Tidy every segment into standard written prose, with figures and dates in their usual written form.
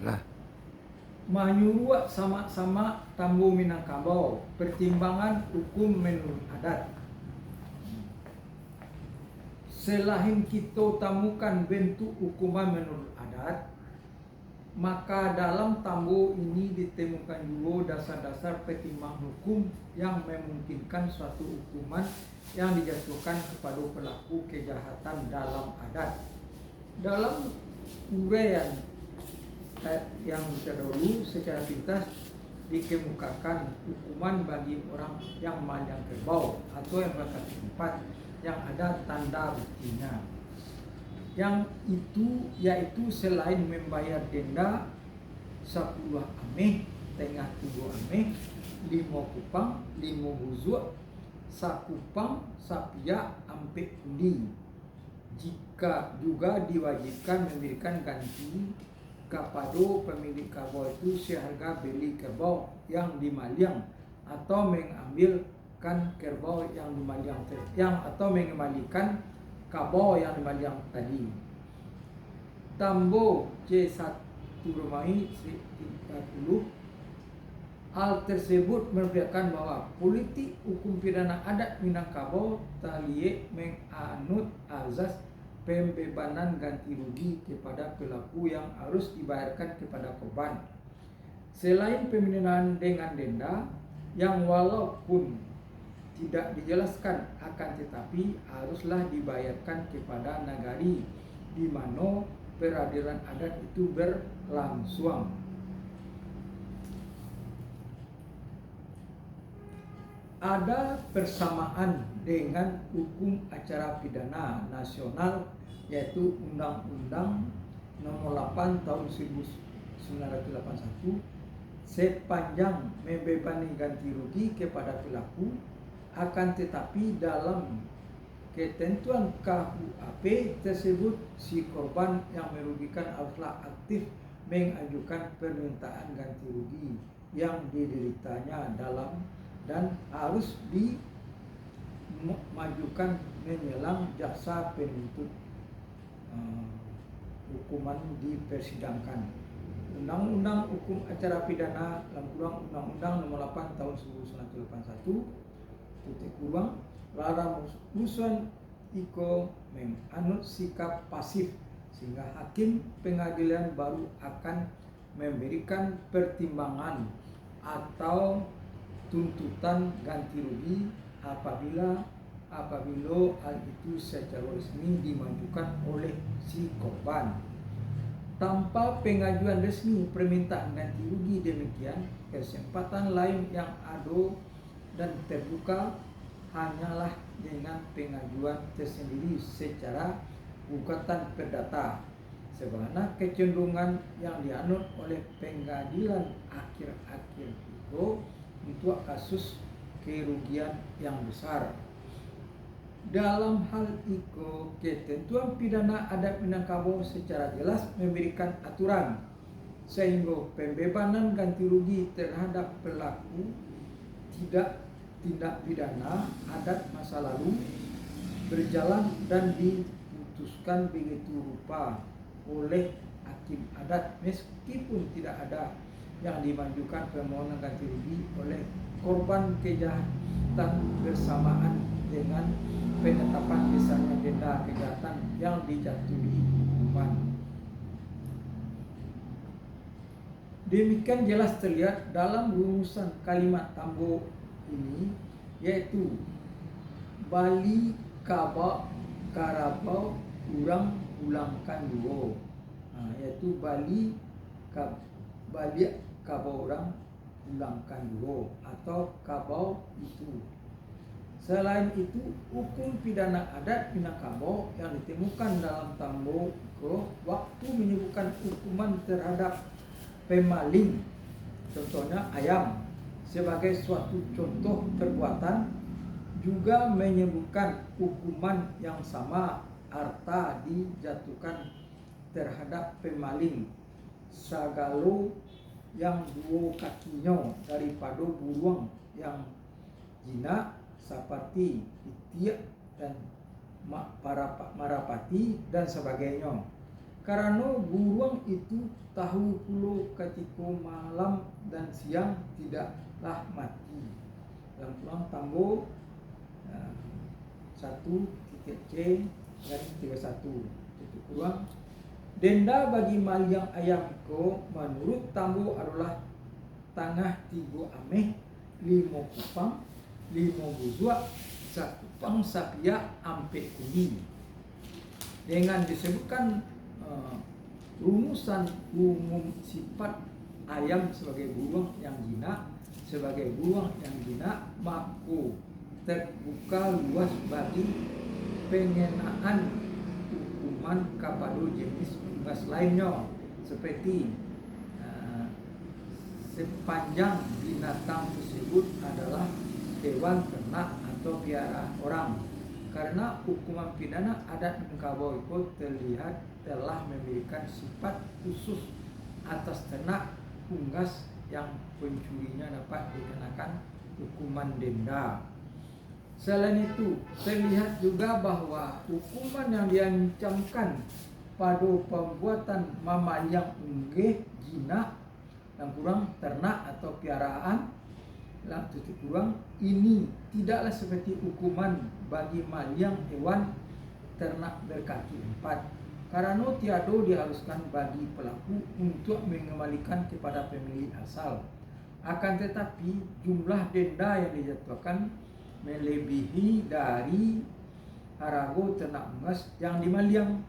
lah. Manyurua sama-sama tambu Minangkabau, pertimbangan hukum menurut adat. Selain kita temukan bentuk hukuman menurut adat, maka dalam tambu ini ditemukan juga dasar-dasar pertimbangan hukum yang memungkinkan suatu hukuman yang dijatuhkan kepada pelaku kejahatan dalam adat. Dalam uraian yang terdahulu secara pintas dikemukakan hukuman bagi orang yang memanjang kerbau atau yang berkaki empat yang ada tanda buktinya, yang itu yaitu selain membayar denda 10 ameh, tengah 7 ameh, 5 kupang, 5 buzuk, sakupang, sapia, ampe kundi. Jika juga diwajibkan memberikan ganti kepada pemilik kerbau itu seharga beli kerbau yang dimaliang atau mengambilkan kerbau yang dimaliang atau mengembalikan kerbau yang dimaliang tadi. Tambo C1 Romawi 30. Hal tersebut memperlihatkan bahwa politik hukum pidana adat Minangkabau talie menganut azas pembebanan ganti rugi kepada pelaku yang harus dibayarkan kepada korban. Selain pembinaan dengan denda yang walaupun tidak dijelaskan akan tetapi haruslah dibayarkan kepada nagari di mana peradilan adat itu berlangsung. Ada persamaan dengan hukum acara pidana nasional yaitu Undang-Undang Nomor 8 Tahun 1981 sepanjang membebani ganti rugi kepada pelaku, akan tetapi dalam ketentuan KUHP tersebut si korban yang merugikan haruslah aktif mengajukan permintaan ganti rugi yang dideritanya dalam dan harus dimajukan menjelang jaksa penuntut hukuman dipersidangkan. Undang-Undang Hukum Acara Pidana dalam kurang Undang-Undang Nomor 8 Tahun 1981 larang musuhan iko menganut sikap pasif sehingga hakim pengadilan baru akan memberikan pertimbangan atau tuntutan ganti rugi apabila hal itu secara resmi dimajukan oleh si korban. Tanpa pengajuan resmi permintaan ganti rugi demikian, kesempatan lain yang ada dan terbuka hanyalah dengan pengajuan tersendiri secara gugatan perdata, sebagaimana kecenderungan yang dianut oleh pengadilan akhir-akhir itu untuk kasus kerugian yang besar. Dalam hal itu, ketentuan pidana adat Minangkabau secara jelas memberikan aturan sehingga pembebanan ganti rugi terhadap pelaku tindak pidana adat masa lalu berjalan dan diputuskan begitu rupa oleh hakim adat meskipun tidak ada yang dimajukan permohonan ganti rugi oleh korban kejahatan bersamaan dengan penetapan misalnya denda kejahatan yang dijatuhi hukuman. Demikian jelas terlihat dalam rumusan kalimat tambo ini, yaitu Bali Kaba Karabau Urang Ulangkan Duo, yaitu Bali Kabau Urang Ulangkan Duo atau Kabau itu. Selain itu, hukum pidana adat Minangkabau yang ditemukan dalam tambo waktu menyebutkan hukuman terhadap pemaling, contohnya ayam, sebagai suatu contoh perbuatan, juga menyebutkan hukuman yang sama harta dijatuhkan terhadap pemaling sagalo yang dua kakinya daripada burung yang jinak seperti itiak dan marapati dan sebagainya, Karena buruang itu tahu pula ketika malam dan siang tidaklah mati. Dalam kurang tambah 1.c garis 31 titik kurang denda bagi maliang ayam ko menurut tambo adalah tangah 3 ameh 5 kupang 5 buzua 1 kupang sapia ampe kuning. Dengan disebutkan rumusan umum sifat ayam sebagai burung yang jinak, maka terbuka luas bagi pengenaan hukuman kepada jenis unggas lainnya seperti sepanjang binatang tersebut adalah hewan ternak atau piara orang. Karena hukuman pidana adat Minangkabau itu terlihat telah memberikan sifat khusus atas ternak unggas yang pencurinya dapat dikenakan hukuman denda. Selain itu, terlihat juga bahwa hukuman yang diancamkan pada pembuatan mamalia unggih, jinak, yang kurang ternak atau piaraan, ini tidaklah seperti hukuman bagi maliang hewan ternak berkaki 4 karena tiada diharuskan bagi pelaku untuk mengembalikan kepada pemilik asal. Akan tetapi jumlah denda yang dijatuhkan melebihi dari harga ternak unggas yang dimaliang.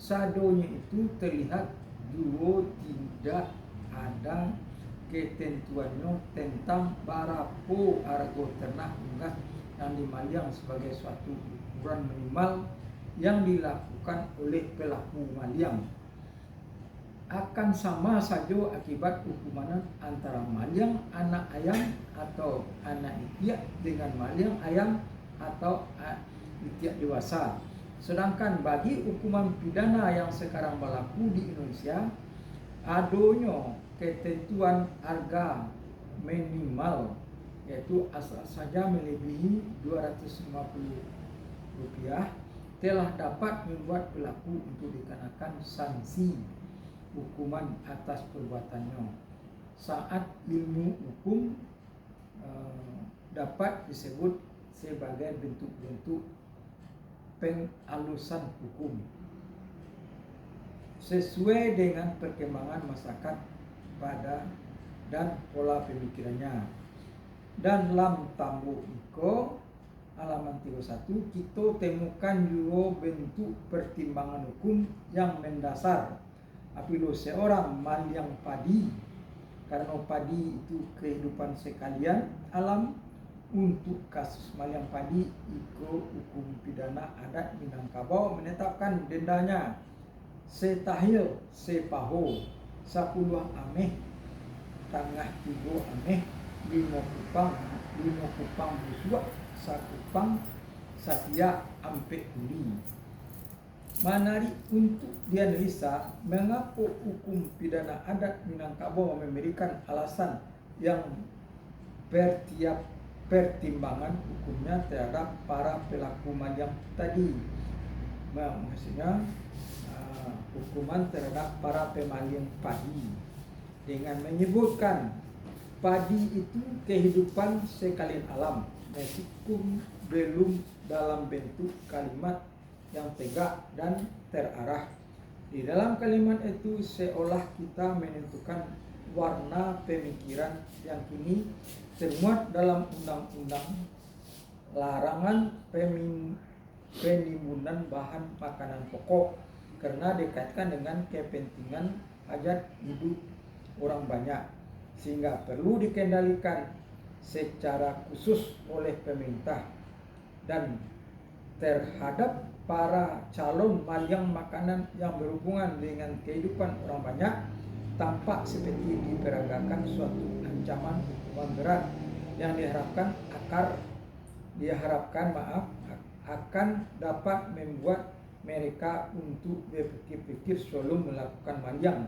Sadonya itu terlihat juga tidak ada ketentuannya tentang berapa harga ternak unggas yang dimaliang sebagai suatu ukuran minimal yang dilakukan oleh pelaku maliang. Akan sama saja akibat hukuman antara maliang anak ayam atau anak itiak dengan maliang ayam atau itiak dewasa. Sedangkan bagi hukuman pidana yang sekarang berlaku di Indonesia, adanya ketentuan harga minimal yaitu asal saja melebihi Rp250 telah dapat membuat pelaku untuk dikenakan sanksi hukuman atas perbuatannya. Saat ilmu hukum dapat disebut sebagai bentuk-bentuk penghalusan hukum sesuai dengan perkembangan masyarakat pada dan pola pemikirannya. Dan dalam tambo iko halaman 31 kita temukan juga bentuk pertimbangan hukum yang mendasar apabila seorang maliang padi, karena padi itu kehidupan sekalian alam. Untuk kasus maliang padi iko hukum pidana adat Minangkabau menetapkan dendanya setahil sepaho 10 ameh tangah 3 ameh 5 kupang busua 1 kupang satia ampe uli. Menarik untuk dianalisa mengapa hukum pidana adat Minangkabau memberikan alasan yang bertiap pertimbangan hukumnya terhadap para pelaku maliang tadi. Maksudnya hukuman terhadap para pemaliang padi dengan menyebutkan padi itu kehidupan sekalian alam meskipun belum dalam bentuk kalimat yang tegak dan terarah. Di dalam kalimat itu seolah kita menentukan warna pemikiran yang kini termuat dalam undang-undang larangan penimbunan bahan makanan pokok karena dikaitkan dengan kepentingan hajat hidup orang banyak, sehingga perlu dikendalikan secara khusus oleh pemerintah. Dan terhadap para calon maliang makanan yang berhubungan dengan kehidupan orang banyak tampak seperti diperagakan suatu ancaman hukuman berat yang akan dapat membuat mereka untuk berpikir-pikir sebelum melakukan maliang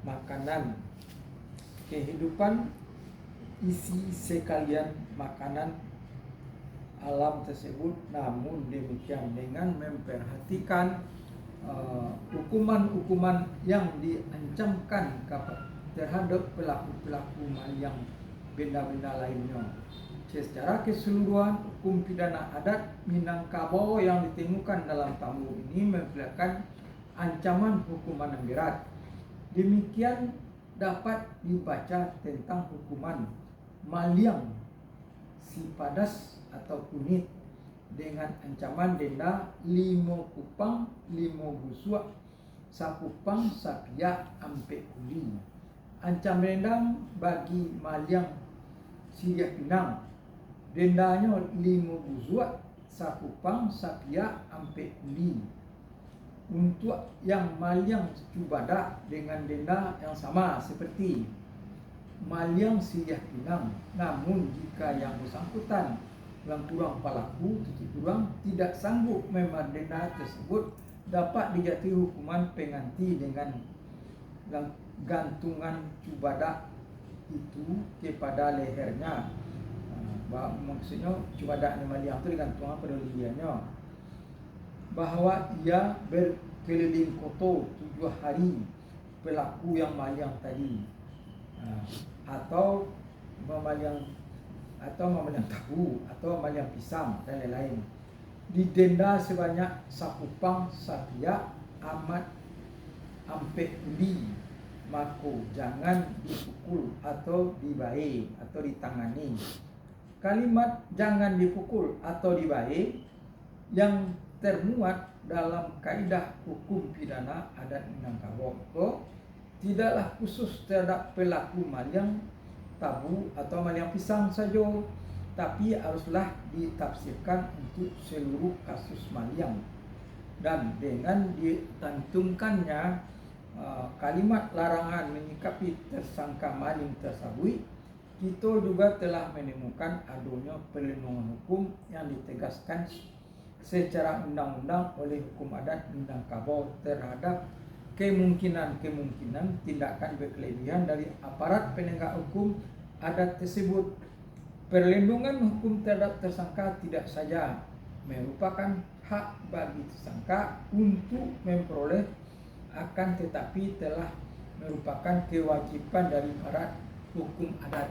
makanan. Kehidupan isi sekalian makanan alam tersebut, namun demikian dengan memperhatikan hukuman-hukuman yang diancamkan terhadap pelaku-pelaku yang benda-benda lainnya. Secara keseluruhan, hukum pidana adat Minangkabau yang ditemukan dalam tamu ini memperlihatkan ancaman hukuman yang berat. Demikian dapat dibaca tentang hukuman maliang si padas atau kunit dengan ancaman denda 5 kupang 5 busuk sakupang sapia ampe kuli. Ancam denda bagi maliang Siria Pinang, dendanya 5 busuk sakupang sapia ampe kuli. Untuk yang maliang cubada dengan denda yang sama seperti maliang Siria Pinang. Namun jika yang bersangkutan yang kurang pelaku kurang tidak sanggup membayar denda tersebut, dapat dijatuhi hukuman pengganti dengan gantungan cubada itu kepada lehernya. Maksudnya cubada maliang itu digantungkan pada lehernya, bahwa ia berkeliling kota 7 hari pelaku yang maliang tadi, atau memaliang tahu atau memaliang pisang dan lain-lain. Didenda sebanyak sakupang sapia amat ampe kuli, mako jangan dipukul atau dibae atau ditangani. Kalimat jangan dipukul atau dibae yang termuat dalam kaidah hukum pidana adat Minangkabau tidaklah khusus terhadap pelaku maliang tabu atau maliang pisang saja, tapi haruslah ditafsirkan untuk seluruh kasus maliang. Dan dengan ditantumkannya kalimat larangan menyikapi tersangka maling tersebut, kita juga telah menemukan adanya perlindungan hukum yang ditegaskan secara undang-undang oleh hukum adat Minangkabau terhadap kemungkinan tindakan berkelebihan dari aparat penegak hukum adat tersebut. Perlindungan hukum terhadap tersangka tidak saja merupakan hak bagi tersangka untuk memperoleh, akan tetapi telah merupakan kewajiban dari aparat hukum adat